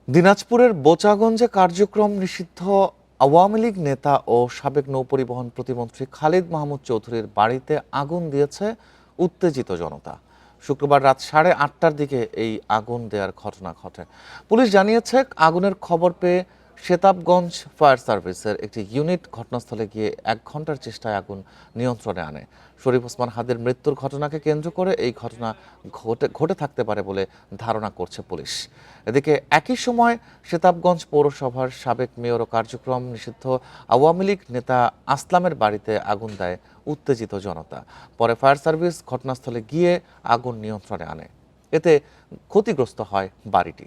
দিনাজপুরের বোচাগঞ্জে কার্যক্রম নিষিদ্ধ আওয়ামী লীগ নেতা ও সাবেক নৌপরিবহন প্রতিমন্ত্রী খালিদ মাহমুদ চৌধুরীর বাড়িতে আগুন দিয়েছে উত্তেজিত জনতা। শুক্রবার রাত 8:30টার দিকে এই আগুন দেওয়ার ঘটনা ঘটে। পুলিশ জানিয়েছে, আগুনের খবর পেয়ে শেতাবগঞ্জ ফায়ার সার্ভিসের একটি ইউনিট ঘটনাস্থলে গিয়ে 1 ঘণ্টার চেষ্টায় আগুন নিয়ন্ত্রণে আনে। শরীফ ওসমান হাদির মৃত্যুর ঘটনাকে কেন্দ্র করে এই ঘটনা ঘটে থাকতে পারে বলে ধারণা করছে পুলিশ। এদিকে একই সময় শেতাবগঞ্জ পৌরসভার সাবেক মেয়র ও কার্যক্রম নিষিদ্ধ আওয়ামী লীগ নেতা আসলামের বাড়িতে আগুন দেয় উত্তেজিত জনতা। পরে ফায়ার সার্ভিস ঘটনাস্থলে গিয়ে আগুন নিয়ন্ত্রণে আনে। এতে ক্ষতিগ্রস্ত হয় বাড়িটি।